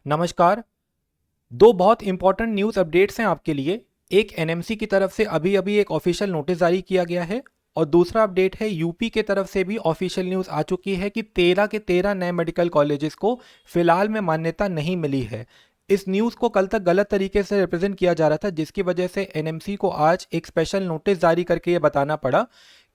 नमस्कार। दो बहुत इंपॉर्टेंट न्यूज़ अपडेट्स हैं आपके लिए। एक एनएमसी की तरफ से अभी अभी एक ऑफिशियल नोटिस जारी किया गया है और दूसरा अपडेट है यूपी के तरफ से भी ऑफिशियल न्यूज़ आ चुकी है कि 13 के 13 नए मेडिकल कॉलेजेस को फिलहाल में मान्यता नहीं मिली है। इस न्यूज़ को कल तक गलत तरीके से रिप्रेजेंट किया जा रहा था, जिसकी वजह से एनएमसी को आज एक स्पेशल नोटिस जारी करके ये बताना पड़ा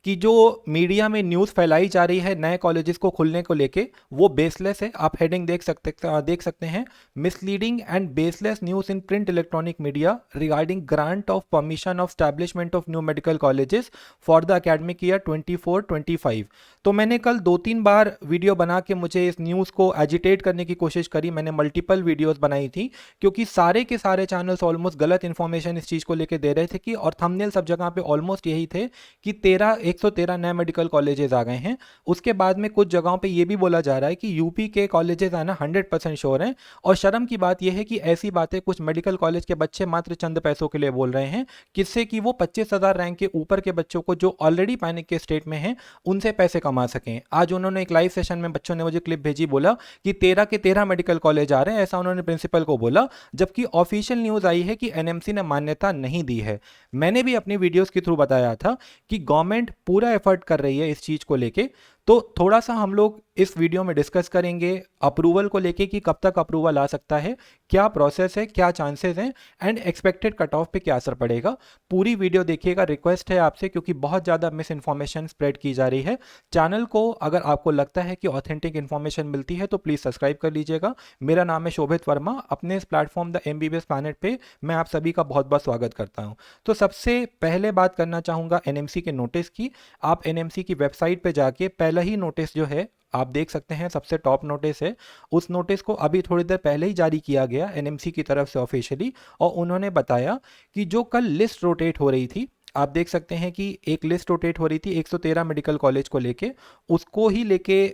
कि जो मीडिया में न्यूज़ फैलाई जा रही है नए कॉलेजेस को खुलने को लेके वो बेसलेस है। आप हेडिंग देख सकते हैं, misleading and baseless news in print electronic media regarding grant of permission of establishment of new medical colleges for the academic year 24-25। तो मैंने कल 2-3 बार वीडियो बना के मुझे इस न्यूज़ को एजिटेट करने की कोशिश करी। मैंने मल्टीपल वीडियोज़ बनाई थी क्योंकि सारे के सारे चैनल्स ऑलमोस्ट गलत इन्फॉर्मेशन इस चीज़ को लेके दे रहे थे कि, और थंबनेल सब जगह पे ऑलमोस्ट यही थे कि 113 नए मेडिकल कॉलेजेस आ गए हैं। उसके बाद में कुछ जगहों पे ये भी बोला जा रहा है कि यूपी के कॉलेजेस आना 100% श्योर हैं। और शर्म की बात यह है कि ऐसी बातें कुछ मेडिकल कॉलेज के बच्चे मात्र चंद पैसों के लिए बोल रहे हैं, किससे कि वो 25,000 रैंक के ऊपर के बच्चों को जो ऑलरेडी पैनिक के स्टेट में हैं उनसे पैसे कमा सकें। आज उन्होंने एक लाइव सेशन में बच्चों ने मुझे क्लिप भेजी, बोला कि 13 के 13 मेडिकल कॉलेज आ रहे हैं, ऐसा उन्होंने प्रिंसिपल को बोला, जबकि ऑफिशियल न्यूज़ आई है कि एनएमसी ने मान्यता नहीं दी है। मैंने भी अपनी वीडियोस के थ्रू बताया था कि गवर्नमेंट पूरा एफर्ट कर रही है इस चीज़ को लेके। तो थोड़ा सा हम लोग इस वीडियो में डिस्कस करेंगे अप्रूवल को लेके कि कब तक अप्रूवल आ सकता है, क्या प्रोसेस है, क्या चांसेस हैं एंड एक्सपेक्टेड कट ऑफ पे क्या असर पड़ेगा। पूरी वीडियो देखिएगा, रिक्वेस्ट है आपसे, क्योंकि बहुत ज़्यादा मिस इन्फॉर्मेशन स्प्रेड की जा रही है। चैनल को अगर आपको लगता है कि ऑथेंटिक इन्फॉर्मेशन मिलती है तो प्लीज़ सब्सक्राइब कर लीजिएगा। मेरा नाम है शोभित वर्मा। अपने इस प्लेटफॉर्म द एमबीबीएस प्लैनेट पे मैं आप सभी का बहुत बहुत स्वागत करता हूँ। तो सबसे पहले बात करना चाहूँगा एनएमसी के नोटिस की। आप एनएमसी की वेबसाइट पे जाके पहला ही नोटिस जो है आप देख सकते हैं, सबसे टॉप नोटिस है। उस नोटिस को अभी थोड़ी देर पहले ही जारी किया गया एनएमसी की तरफ से ऑफिशियली, और उन्होंने बताया कि जो कल लिस्ट रोटेट हो रही थी, आप देख सकते हैं कि एक लिस्ट रोटेट हो रही थी 113 मेडिकल कॉलेज को लेके, उसको ही लेके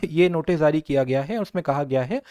ये नोटिस जारी किया गया है। उसमें कहा गया है,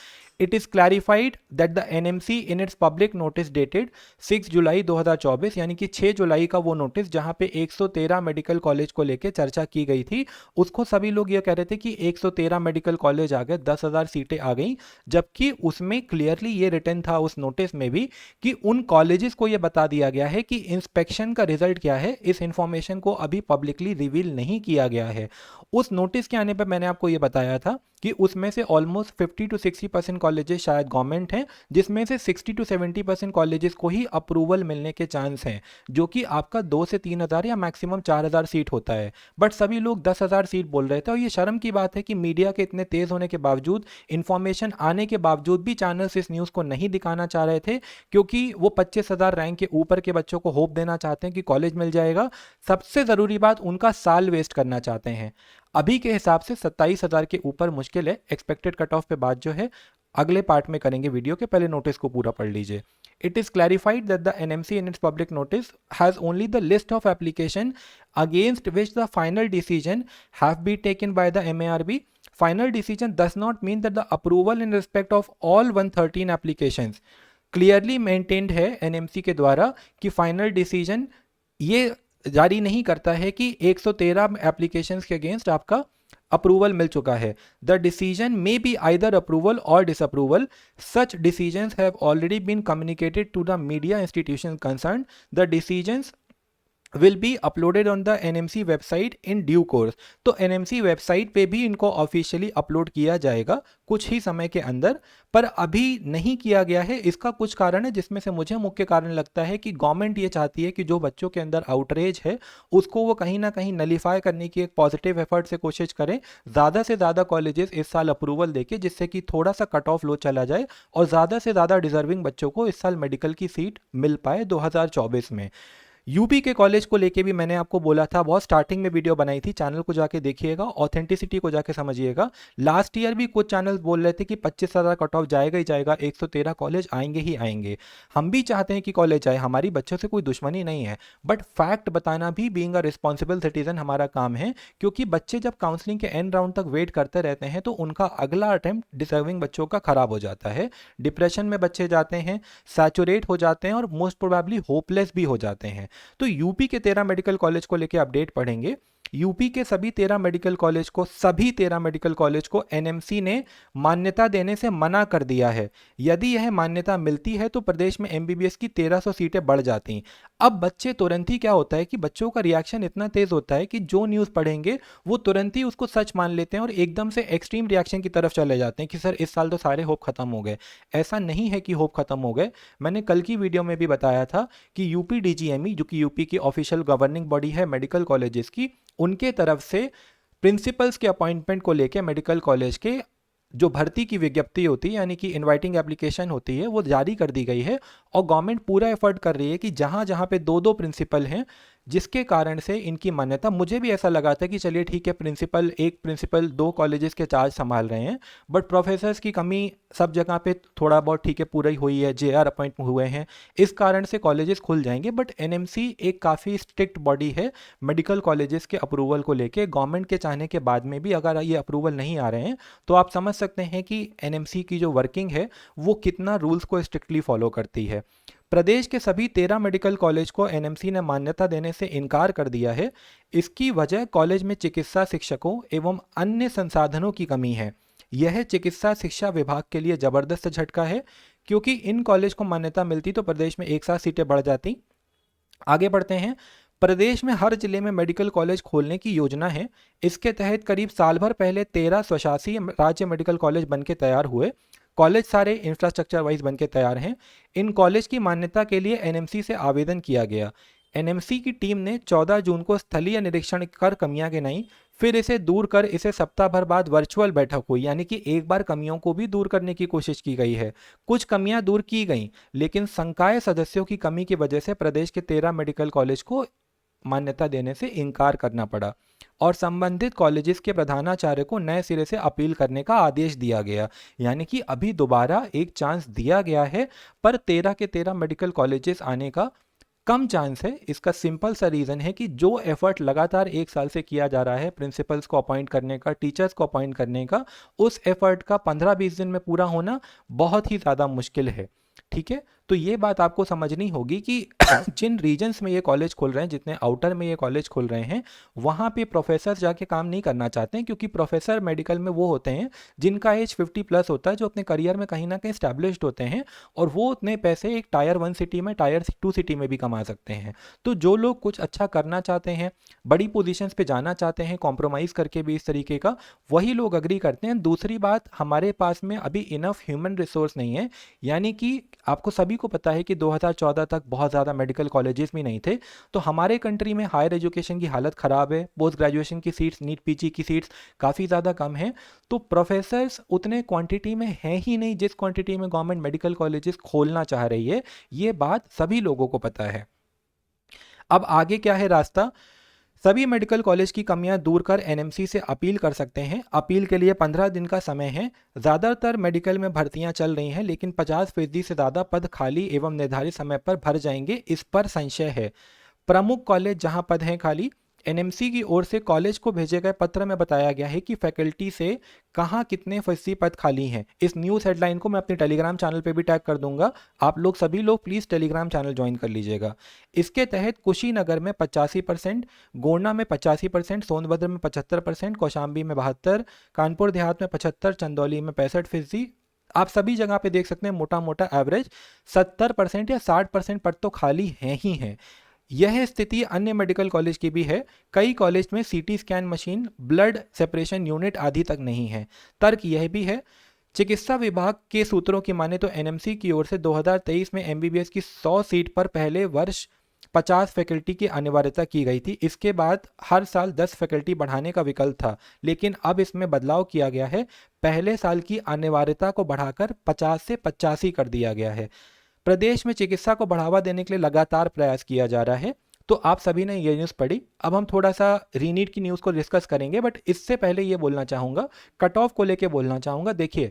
it is clarified that the NMC in its public notice dated 6 जुलाई 2024, यानी कि 6 जुलाई का वो नोटिस जहां पे 113 मेडिकल कॉलेज को लेके चर्चा की गई थी, उसको सभी लोग ये कह रहे थे कि 113 मेडिकल कॉलेज आ गए, 10,000 सीटें आ गई, जबकि उसमें क्लियरली ये रिटन था उस नोटिस में भी कि उन कॉलेजेस को ये बता दिया गया है कि इंस्पेक्शन का रिजल्ट क्या है, इस इंफॉर्मेशन को अभी पब्लिकली रिवील नहीं किया गया है। उस नोटिस के आने पर मैंने आपको ये बताया था कि उसमें से ऑलमोस्ट 50 to 60% कॉलेजेस शायद गवर्नमेंट हैं, जिसमें से 60 to 70% कॉलेजेस को ही अप्रूवल मिलने के चांस हैं, जो कि आपका 2 से 3,000 या मैक्सिमम 4,000 सीट होता है। बट सभी लोग 10,000 सीट बोल रहे थे, और ये शर्म की बात है कि मीडिया के इतने तेज होने के बावजूद, इंफॉर्मेशन आने के बावजूद भी चैनल्स इस न्यूज़ को नहीं दिखाना चाह रहे थे, क्योंकि वो 25,000 रैंक के ऊपर के बच्चों को होप देना चाहते हैं कि कॉलेज मिल जाएगा। सबसे ज़रूरी बात, उनका साल वेस्ट करना चाहते हैं। अभी के हिसाब से 27,000 के ऊपर मुश्किल है। एक्सपेक्टेड कट ऑफ पे बात जो है अगले पार्ट में करेंगे वीडियो के, पहले नोटिस को पूरा पढ़ लीजिए। It is clarified that the NMC in its public notice has only the list of application against which the final decision have be taken by the MARB. Final decision does not mean that the approval in respect of all 113 applications. Clearly maintained है NMC के द्वारा कि final decision ये जारी नहीं करता है कि 113 एप्लीकेशंस के अगेंस्ट आपका अप्रूवल मिल चुका है. The decision may be either approval or disapproval. Such decisions have already been communicated to the media institution concern. The decisions will be uploaded on the NMC website in due course. तो NMC website पे भी इनको officially upload किया जाएगा कुछ ही समय के अंदर, पर अभी नहीं किया गया है। इसका कुछ कारण है, जिसमें से मुझे मुख्य कारण लगता है कि गवर्नमेंट ये चाहती है कि जो बच्चों के अंदर आउटरेज है उसको वो कहीं ना कहीं नलीफाई करने की एक पॉजिटिव एफर्ट से कोशिश करें, ज़्यादा से ज़्यादा कॉलेजेस इस साल अप्रूवल देके, जिससे कि थोड़ा सा कट ऑफ लो चला जाए और ज़्यादा से ज़्यादा डिजर्विंग बच्चों को इस साल मेडिकल की सीट मिल पाए 2024 में। यूपी के कॉलेज को लेके भी मैंने आपको बोला था, बहुत स्टार्टिंग में वीडियो बनाई थी, चैनल को जाके देखिएगा, ऑथेंटिसिटी को जाके समझिएगा। लास्ट ईयर भी कुछ चैनल्स बोल रहे थे कि 25,000 कट ऑफ जाएगा ही जाएगा, 113 कॉलेज आएंगे ही आएंगे। हम भी चाहते हैं कि कॉलेज आए, हमारी बच्चों से कोई दुश्मनी नहीं है, बट फैक्ट बताना भी बीइंग अ रिस्पॉन्सिबल सिटीजन हमारा काम है, क्योंकि बच्चे जब काउंसलिंग के एंड राउंड तक वेट करते रहते हैं तो उनका अगला अटेम्प्ट डिजर्विंग बच्चों का खराब हो जाता है, डिप्रेशन में बच्चे जाते हैं, सैचुरेट हो जाते हैं और मोस्ट प्रोबेबली होपलेस भी हो जाते हैं। तो यूपी के 13 मेडिकल कॉलेज को लेकर अपडेट पढ़ेंगे। यूपी के सभी 13 मेडिकल कॉलेज को एनएमसी ने मान्यता देने से मना कर दिया है। यदि यह मान्यता मिलती है तो प्रदेश में एमबीबीएस की 1300 सीटें बढ़ जाती। अब बच्चे तुरंत ही क्या होता है कि बच्चों का रिएक्शन इतना तेज होता है कि जो न्यूज़ पढ़ेंगे वो तुरंत ही उसको सच मान लेते हैं और एकदम से एक्सट्रीम रिएक्शन की तरफ चले जाते हैं कि सर इस साल तो सारे होप खत्म हो गए। ऐसा नहीं है कि होप खत्म हो गए। मैंने कल की वीडियो में भी बताया था कि यूपी डीजीएमई, जो कि यूपी की ऑफिशियल गवर्निंग बॉडी है मेडिकल कॉलेजेस की, उनके तरफ से प्रिंसिपल्स के अपॉइंटमेंट को लेकर मेडिकल कॉलेज के जो भर्ती की विज्ञप्ति होती है यानी कि इनवाइटिंग एप्लीकेशन होती है वो जारी कर दी गई है। और गवर्नमेंट पूरा एफर्ट कर रही है कि जहाँ जहाँ पे दो दो प्रिंसिपल हैं जिसके कारण से इनकी मान्यता, मुझे भी ऐसा लगा था कि चलिए ठीक है, एक प्रिंसिपल 2 कॉलेजेस के चार्ज संभाल रहे हैं, बट प्रोफेसर्स की कमी सब जगह पे थोड़ा बहुत ठीक है पूरी हुई है, जेआर अपॉइंट हुए हैं, इस कारण से कॉलेजेस खुल जाएंगे। बट एनएमसी एक काफ़ी स्ट्रिक्ट बॉडी है मेडिकल कॉलेजेस के अप्रूवल को लेके। गवर्नमेंट के चाहने के बाद में भी अगर ये अप्रूवल नहीं आ रहे हैं तो आप समझ सकते हैं कि एनएमसी की जो वर्किंग है वो कितना रूल्स को स्ट्रिक्टली फॉलो करती है। प्रदेश के सभी 13 मेडिकल कॉलेज को एनएमसी ने मान्यता देने से इनकार कर दिया है। इसकी वजह कॉलेज में चिकित्सा शिक्षकों एवं अन्य संसाधनों की कमी है। यह चिकित्सा शिक्षा विभाग के लिए जबरदस्त झटका है, क्योंकि इन कॉलेज को मान्यता मिलती तो प्रदेश में एक साथ सीटें बढ़ जाती। आगे बढ़ते हैं। प्रदेश में हर जिले में मेडिकल कॉलेज खोलने की योजना है। इसके तहत करीब साल भर पहले 13 स्वशासी राज्य मेडिकल कॉलेज बनके तैयार हुए। कॉलेज सारे इंफ्रास्ट्रक्चर वाइज बनके तैयार हैं। इन कॉलेज की मान्यता के लिए एनएमसी से आवेदन किया गया। एनएमसी की टीम ने 14 जून को स्थलीय निरीक्षण कर कमियां गिनाई, फिर इसे दूर कर इसे सप्ताह भर बाद वर्चुअल बैठक हुई, यानी कि एक बार कमियों को भी दूर करने की कोशिश की गई है। कुछ कमियां दूर की गई, लेकिन संकाय सदस्यों की कमी की वजह से प्रदेश के 13 मेडिकल कॉलेज को मान्यता देने से इनकार करना पड़ा और संबंधित कॉलेजेस के प्रधानाचार्य को नए सिरे से अपील करने का आदेश दिया गया। यानी कि अभी दोबारा एक चांस दिया गया है, पर 13 के 13 मेडिकल कॉलेजेस आने का कम चांस है। इसका सिंपल सा रीज़न है कि जो एफर्ट लगातार एक साल से किया जा रहा है प्रिंसिपल्स को अपॉइंट करने का, टीचर्स को अपॉइंट करने का, उस एफर्ट का 15-20 दिन में पूरा होना बहुत ही ज़्यादा मुश्किल है। ठीक है, तो ये बात आपको समझनी होगी कि जिन रीजन्स में ये कॉलेज खुल रहे हैं, जितने आउटर में ये कॉलेज खुल रहे हैं, वहाँ पे प्रोफेसर जाके काम नहीं करना चाहते हैं, क्योंकि प्रोफेसर मेडिकल में वो होते हैं जिनका एज 50+ होता है, जो अपने करियर में कहीं ना कहीं स्टैब्लिश्ड होते हैं और वो उतने पैसे एक टायर 1 सिटी में, टायर 2 सिटी में भी कमा सकते हैं। तो जो लोग कुछ अच्छा करना चाहते हैं, बड़ी पोजिशंस पे जाना चाहते हैं, कॉम्प्रोमाइज़ करके भी इस तरीके का, वही लोग अग्री करते हैं। दूसरी बात, हमारे पास में अभी इनफ ह्यूमन रिसोर्स नहीं है। यानी कि आपको सभी को पता है कि 2014 तक बहुत ज़्यादा मेडिकल कॉलेजेस भी नहीं थे, तो हमारे कंट्री में हायर एजुकेशन की हालत ख़राब है। पोस्ट ग्रेजुएशन की सीट्स, नीट पीजी की सीट्स काफ़ी ज़्यादा कम हैं, तो प्रोफेसर्स उतने क्वांटिटी में हैं ही नहीं जिस क्वांटिटी में गवर्नमेंट मेडिकल कॉलेजेस खोलना चाह रही है। ये बात सभी लोगों को पता है। अब आगे क्या है रास्ता? सभी मेडिकल कॉलेज की कमियां दूर कर एनएमसी से अपील कर सकते हैं। अपील के लिए 15 दिन का समय है। ज़्यादातर मेडिकल में भर्तियां चल रही हैं, लेकिन 50% से ज़्यादा पद खाली एवं निर्धारित समय पर भर जाएंगे, इस पर संशय है। प्रमुख कॉलेज जहां पद हैं खाली, एनएमसी की ओर से कॉलेज को भेजे गए पत्र में बताया गया है कि फैकल्टी से कहाँ कितने फीसदी पद खाली हैं। इस न्यूज़ हेडलाइन को मैं अपने टेलीग्राम चैनल पे भी टैग कर दूंगा। आप लोग सभी लोग प्लीज़ टेलीग्राम चैनल ज्वाइन कर लीजिएगा। इसके तहत कुशीनगर में 85%, गोंडा में 85%, सोनभद्र में 75%, कौशाम्बी में 72%, कानपुर देहात में 75%, चंदौली में 65%। आप सभी जगह पे देख सकते हैं मोटा मोटा एवरेज 70% या 60% पद तो खाली हैं ही हैं। यह स्थिति अन्य मेडिकल कॉलेज की भी है। कई कॉलेज में CT scan machine, blood separation unit आदि तक नहीं है। तर्क यह भी है, चिकित्सा विभाग के सूत्रों की माने तो एनएमसी की ओर से 2023 में एमबीबीएस की 100 सीट पर पहले वर्ष 50 फैकल्टी की अनिवार्यता की गई थी। इसके बाद हर साल 10 फैकल्टी बढ़ाने का विकल्प था, लेकिन अब इसमें बदलाव किया गया है। पहले साल की अनिवार्यता को बढ़ाकर 50 से 85 कर दिया गया है। प्रदेश में चिकित्सा को बढ़ावा देने के लिए लगातार प्रयास किया जा रहा है। तो आप सभी ने ये न्यूज़ पढ़ी। अब हम थोड़ा सा रीनीट की न्यूज़ को डिस्कस करेंगे, बट इससे पहले ये बोलना चाहूँगा, कट ऑफ को लेके बोलना चाहूँगा। देखिए,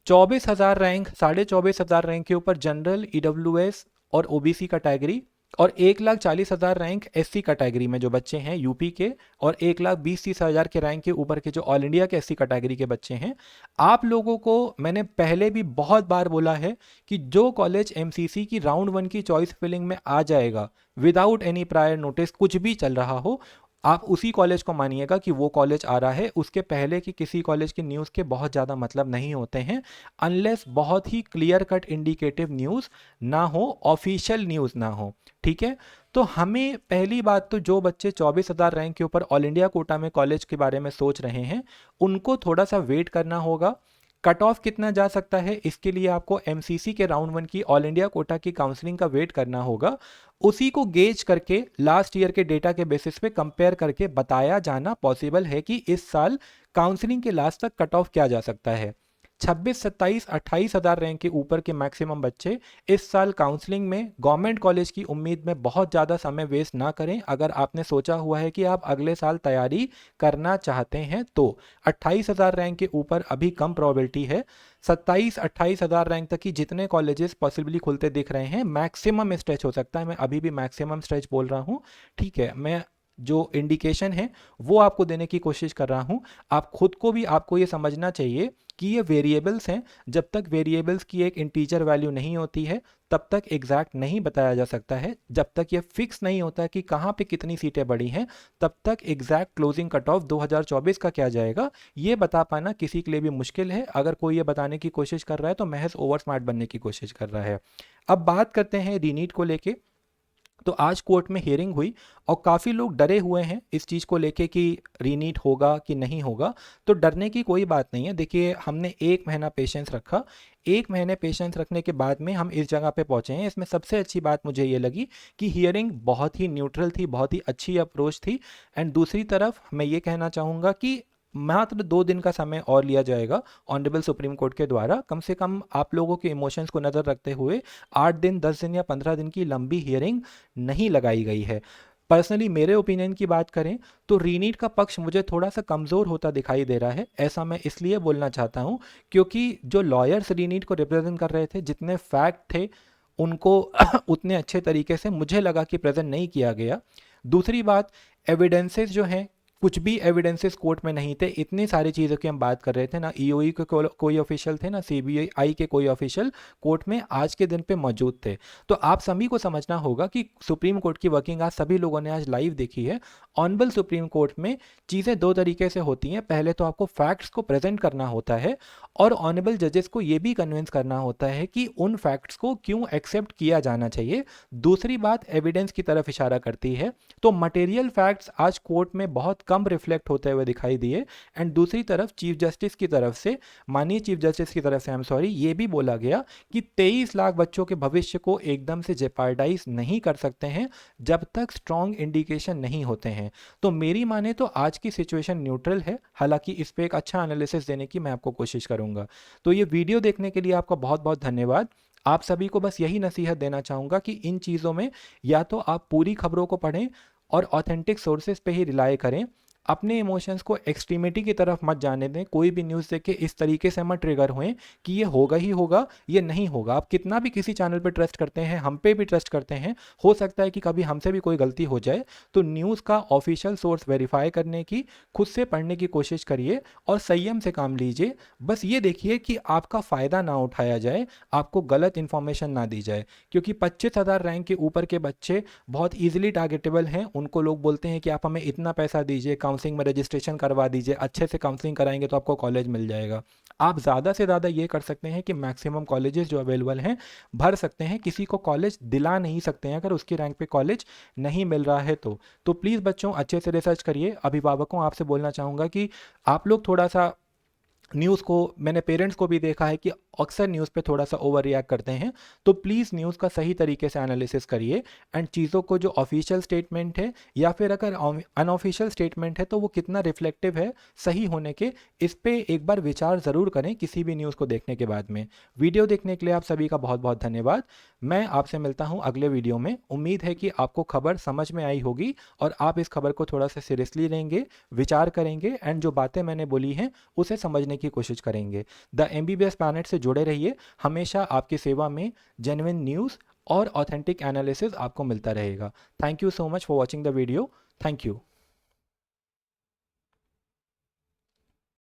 24,000 रैंक, 24,500 रैंक के ऊपर जनरल, ईडब्ल्यूएस और ओबीसी कैटेगरी और 1,40,000 रैंक एससी कैटेगरी में जो बच्चे हैं यूपी के, और 1,20,30,000 के रैंक के ऊपर के जो ऑल इंडिया के एससी कैटेगरी के बच्चे हैं। आप लोगों को मैंने पहले भी बहुत बार बोला है कि जो कॉलेज एमसीसी की राउंड 1 की चॉइस फिलिंग में आ जाएगा विदाउट एनी प्रायर नोटिस, कुछ भी चल रहा हो, आप उसी कॉलेज को मानिएगा कि वो कॉलेज आ रहा है। उसके पहले की किसी कॉलेज की न्यूज़ के बहुत ज़्यादा मतलब नहीं होते हैं, अनलेस बहुत ही क्लियर कट इंडिकेटिव न्यूज़ ना हो, ऑफिशियल न्यूज़ ना हो। ठीक है, तो हमें पहली बात तो जो बच्चे 24,000 रैंक के ऊपर ऑल इंडिया कोटा में कॉलेज के बारे में सोच रहे हैं उनको थोड़ा सा वेट करना होगा। कट ऑफ कितना जा सकता है इसके लिए आपको एमसीसी के राउंड 1 की ऑल इंडिया कोटा की काउंसलिंग का वेट करना होगा। उसी को गेज करके लास्ट ईयर के डेटा के बेसिस पे कंपेयर करके बताया जाना पॉसिबल है कि इस साल काउंसलिंग के लास्ट तक कट ऑफ क्या जा सकता है। 26, 27, 28,000 रैंक के ऊपर के मैक्सिमम बच्चे इस साल काउंसलिंग में गवर्नमेंट कॉलेज की उम्मीद में बहुत ज़्यादा समय वेस्ट ना करें। अगर आपने सोचा हुआ है कि आप अगले साल तैयारी करना चाहते हैं तो 28,000 रैंक के ऊपर अभी कम प्रोबेबिलिटी है। 27, 28,000 रैंक तक की जितने कॉलेजेस पॉसिबली खुलते दिख रहे हैं, मैक्सिमम स्ट्रेच हो सकता है, मैं अभी भी मैक्सिमम स्ट्रेच बोल रहा हूँ। ठीक है, मैं जो इंडिकेशन है वो आपको देने की कोशिश कर रहा हूँ। आप खुद को भी आपको ये समझना चाहिए कि ये वेरिएबल्स हैं। जब तक वेरिएबल्स की एक इंटीजर वैल्यू नहीं होती है तब तक एग्जैक्ट नहीं बताया जा सकता है। जब तक ये फिक्स नहीं होता कि कहाँ पे कितनी सीटें बढ़ी हैं तब तक एग्जैक्ट क्लोजिंग कट ऑफ 2024 का क्या जाएगा ये बता पाना किसी के लिए भी मुश्किल है। अगर कोई ये बताने की कोशिश कर रहा है तो महज ओवर स्मार्ट बनने की कोशिश कर रहा है। अब बात करते हैं रीनीट को लेके। तो आज कोर्ट में हियरिंग हुई और काफ़ी लोग डरे हुए हैं इस चीज़ को लेके कि रीनीट होगा कि नहीं होगा। तो डरने की कोई बात नहीं है। देखिए, हमने 1 महीना पेशेंस रखा, 1 महीने पेशेंस रखने के बाद में हम इस जगह पे पहुंचे हैं। इसमें सबसे अच्छी बात मुझे ये लगी कि हियरिंग बहुत ही न्यूट्रल थी, बहुत ही अच्छी अप्रोच थी। एंड दूसरी तरफ मैं ये कहना चाहूँगा कि मात्र 2 दिन का समय और लिया जाएगा ऑनरेबल सुप्रीम कोर्ट के द्वारा। कम से कम आप लोगों के इमोशंस को नज़र रखते हुए 8 दिन, 10 दिन या 15 दिन की लंबी हियरिंग नहीं लगाई गई है। पर्सनली मेरे ओपिनियन की बात करें तो रीनीट का पक्ष मुझे थोड़ा सा कमज़ोर होता दिखाई दे रहा है। ऐसा मैं इसलिए बोलना चाहता हूँ क्योंकि जो लॉयर्स रीनीट को रिप्रेजेंट कर रहे थे, जितने फैक्ट थे उनको उतने अच्छे तरीके से मुझे लगा कि प्रेजेंट नहीं किया गया। दूसरी बात, एविडेंसेस जो हैं, कुछ भी एविडेंसेस कोर्ट में नहीं थे। इतनी सारी चीज़ों की हम बात कर रहे थे, ना ईओई के कोई ऑफिशियल थे, ना सीबीआई के कोई ऑफिशियल कोर्ट में आज के दिन पे मौजूद थे। तो आप सभी को समझना होगा कि सुप्रीम कोर्ट की वर्किंग आज सभी लोगों ने आज लाइव देखी है। ऑनरेबल सुप्रीम कोर्ट में चीज़ें 2 तरीके से होती हैं। पहले तो आपको फैक्ट्स को प्रेजेंट करना होता है और ऑनरेबल जजेस को ये भी कन्विंस करना होता है कि उन फैक्ट्स को क्यों एक्सेप्ट किया जाना चाहिए। दूसरी बात एविडेंस की तरफ इशारा करती है। तो मटेरियल फैक्ट्स आज कोर्ट में बहुत कम रिफ्लेक्ट होते हुए दिखाई दिए। एंड दूसरी तरफ चीफ जस्टिस की तरफ से, माननीय चीफ जस्टिस की तरफ से आई एम सॉरी, ये भी बोला गया कि 23 लाख बच्चों के भविष्य को एकदम से जेपार्डाइज नहीं कर सकते हैं जब तक स्ट्रॉन्ग इंडिकेशन नहीं होते हैं। तो मेरी माने तो आज की सिचुएशन न्यूट्रल है। हालांकि इस पर एक अच्छा एनालिसिस देने की मैं आपको कोशिश करूंगा। तो ये वीडियो देखने के लिए आपका बहुत बहुत धन्यवाद। आप सभी को बस यही नसीहत देना चाहूँगा कि इन चीज़ों में या तो आप पूरी खबरों को पढ़ें और ऑथेंटिक सोर्सेज पे ही रिलाई करें। अपने इमोशंस को एक्सट्रीमिटी की तरफ मत जाने दें। कोई भी न्यूज़ देख के इस तरीके से मत ट्रिगर हुए कि ये होगा ही होगा, ये नहीं होगा। आप कितना भी किसी चैनल पे ट्रस्ट करते हैं, हम पे भी ट्रस्ट करते हैं, हो सकता है कि कभी हमसे भी कोई गलती हो जाए। तो न्यूज़ का ऑफिशियल सोर्स वेरीफाई करने की, खुद से पढ़ने की कोशिश करिए और संयम से काम लीजिए। बस ये देखिए कि आपका फ़ायदा ना उठाया जाए, आपको गलत इन्फॉर्मेशन ना दी जाए। क्योंकि 25,000 रैंक के ऊपर के बच्चे बहुत ईजिली टारगेटेबल हैं। उनको लोग बोलते हैं कि आप हमें इतना पैसा दीजिए, काउंसलिंग में रजिस्ट्रेशन करवा दीजिए, अच्छे से काउंसलिंग कराएंगे तो आपको कॉलेज मिल जाएगा। आप ज़्यादा से ज़्यादा ये कर सकते हैं कि मैक्सिमम कॉलेजेस जो अवेलेबल हैं भर सकते हैं। किसी को कॉलेज दिला नहीं सकते हैं अगर उसकी रैंक पे कॉलेज नहीं मिल रहा है तो प्लीज़ बच्चों अच्छे से रिसर्च करिए। अभिभावकों आपसे बोलना चाहूँगा कि आप लोग थोड़ा सा न्यूज़ को, मैंने पेरेंट्स को भी देखा है कि अक्सर न्यूज़ पे थोड़ा सा ओवर रिएक्ट करते हैं। तो प्लीज़ न्यूज़ का सही तरीके से एनालिसिस करिए एंड चीज़ों को, जो ऑफिशियल स्टेटमेंट है या फिर अगर अनऑफिशियल स्टेटमेंट है तो वो कितना रिफ्लेक्टिव है सही होने के, इस पे एक बार विचार ज़रूर करें किसी भी न्यूज़ को देखने के बाद में। वीडियो देखने के लिए आप सभी का बहुत बहुत धन्यवाद। मैं आपसे मिलता हूँ अगले वीडियो में। उम्मीद है कि आपको खबर समझ में आई होगी और आप इस खबर को थोड़ा सा सीरियसली लेंगे, विचार करेंगे एंड जो बातें मैंने बोली हैं उसे समझने की कोशिश करेंगे। द MBBS प्लैनेट से जुड़े रहिए, हमेशा आपकी सेवा में जेन्युइन न्यूज़ और ऑथेंटिक एनालिसिस आपको मिलता रहेगा। Thank you so much for watching the video. Thank you.